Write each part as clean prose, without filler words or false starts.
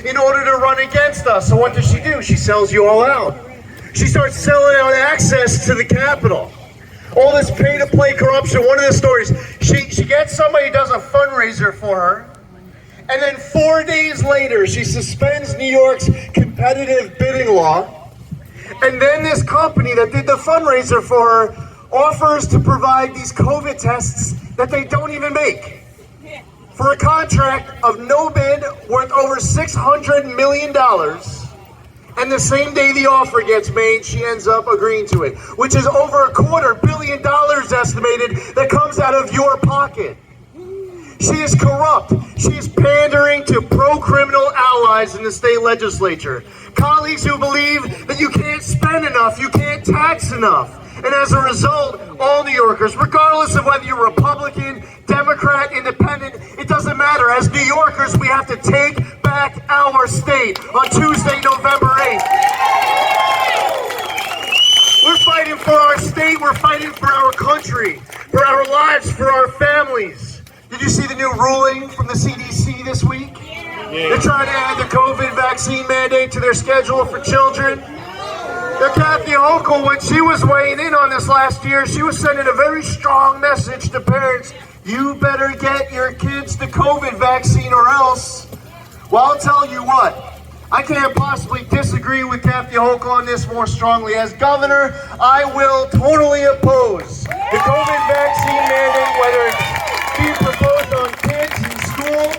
in order to run against us. So what does she do? She sells you all out. She starts selling out access to the Capitol. All this pay-to-play corruption. One of the stories, she gets somebody who does a fundraiser for her, and then 4 days later, she suspends New York's competitive bidding law, and then this company that did the fundraiser for her offers to provide these COVID tests that they don't even make, for a contract of no bid worth over $600 million. And the same day the offer gets made, she ends up agreeing to it, which is over $250 million estimated that comes out of your pocket. She is corrupt. She is pandering to pro-criminal allies in the state legislature. Colleagues who believe that you can't spend enough, you can't tax enough. And as a result, all New Yorkers, regardless of whether you're Republican, Democrat, Independent, it doesn't matter. As New Yorkers, we have to take back our state on Tuesday, November 8th. We're fighting for our state. We're fighting for our country, for our lives, for our families. Did you see the new ruling from the CDC this week? They're trying to add the COVID vaccine mandate to their schedule for children. Kathy Hochul, when she was weighing in on this last year, she was sending a very strong message to parents. You better get your kids the COVID vaccine or else. Well, I'll tell you what, I can't possibly disagree with Kathy Hochul on this more strongly. As governor, I will totally oppose the COVID vaccine mandate, whether it's being proposed on kids in school,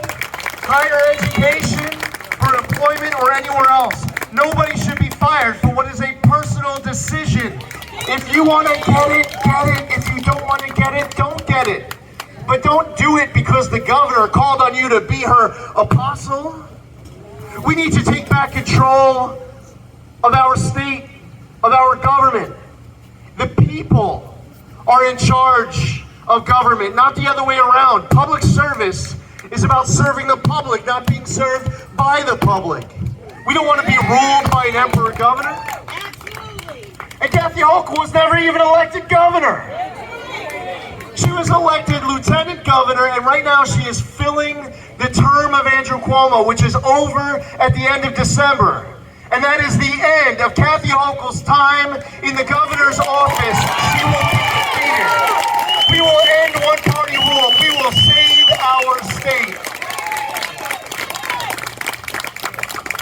higher education, for employment, or anywhere else. Nobody should be fired for what is a personal decision. If you want to get it, get it. If you don't want to get it, don't get it. But don't do it because the governor called on you to be her apostle. We need to take back control of our state, of our government. The people are in charge of government, not the other way around. Public service is about serving the public, not being served by the public. We don't want to be ruled by an emperor governor. Absolutely. And Kathy Hochul was never even elected governor. She was elected lieutenant governor, and right now she is filling the term of Andrew Cuomo, which is over at the end of December. And that is the end of Kathy Hochul's time in the governor's office. She will be defeated. We will end one-party rule. We will save our state.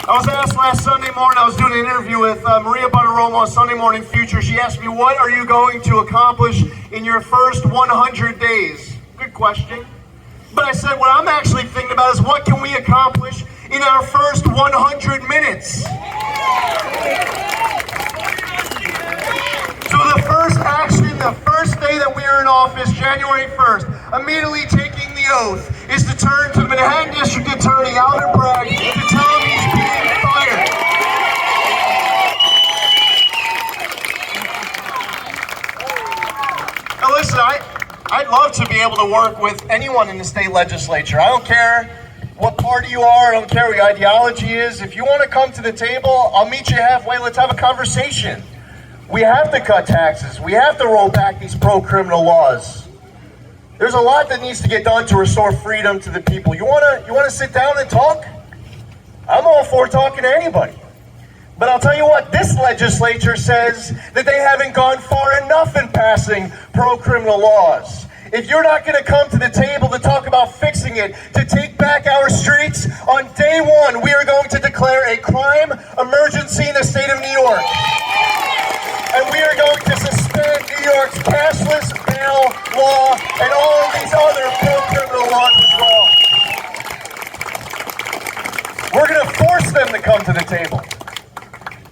I was asked last Sunday morning, I was doing an interview with Maria Bartiromo on Sunday Morning Future. She asked me, what are you going to accomplish in your first 100 days? Good question. But I said, what I'm actually thinking about is what can we accomplish in our first 100 minutes? So the first action, the first day that we are in office, January 1st, immediately taking the oath, is to turn to the Manhattan District Attorney, Alvin Bragg, to tell him he's being fired. Now listen, I'd love to be able to work with anyone in the state legislature. I don't care what party you are, I don't care what your ideology is. If you want to come to the table, I'll meet you halfway. Let's have a conversation. We have to cut taxes. We have to roll back these pro-criminal laws. There's a lot that needs to get done to restore freedom to the people. You wanna sit down and talk? I'm all for talking to anybody. But I'll tell you what, this legislature says that they haven't gone far enough in passing pro-criminal laws. If you're not going to come to the table to talk about fixing it, to take back our streets, on day one, we are going to declare a crime emergency in the state of New York. And we are going to suspend New York's cashless bail law and all of these other pro-criminal laws as well. We're going to force them to come to the table.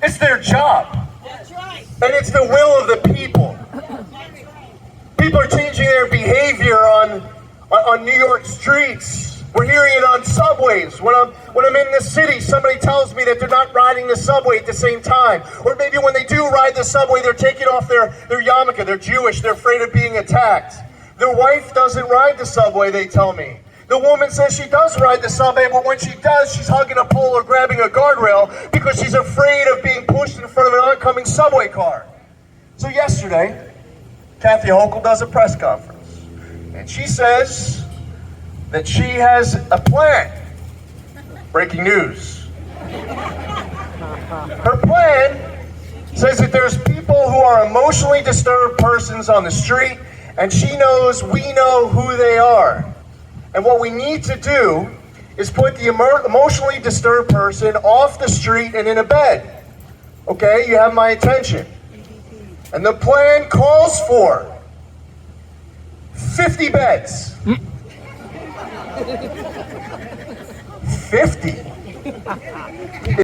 It's their job. That's right. And it's the will of the people. People are changing their behavior on New York streets. We're hearing it on subways. When I'm in the city, somebody tells me that they're not riding the subway at the same time. Or maybe when they do ride the subway, they're taking off their yarmulke. They're Jewish. They're afraid of being attacked. Their wife doesn't ride the subway, they tell me. The woman says she does ride the subway, but when she does, she's hugging a pole or grabbing a guardrail because she's afraid of being pushed in front of an oncoming subway car. So yesterday, Kathy Hochul does a press conference, and she says that she has a plan Breaking news. Her plan says that there's people who are emotionally disturbed persons on the street, and she knows we know who they are. And what we need to do is put the emotionally disturbed person off the street and in a bed. Okay, you have my attention. And the plan calls for 50 beds. 50?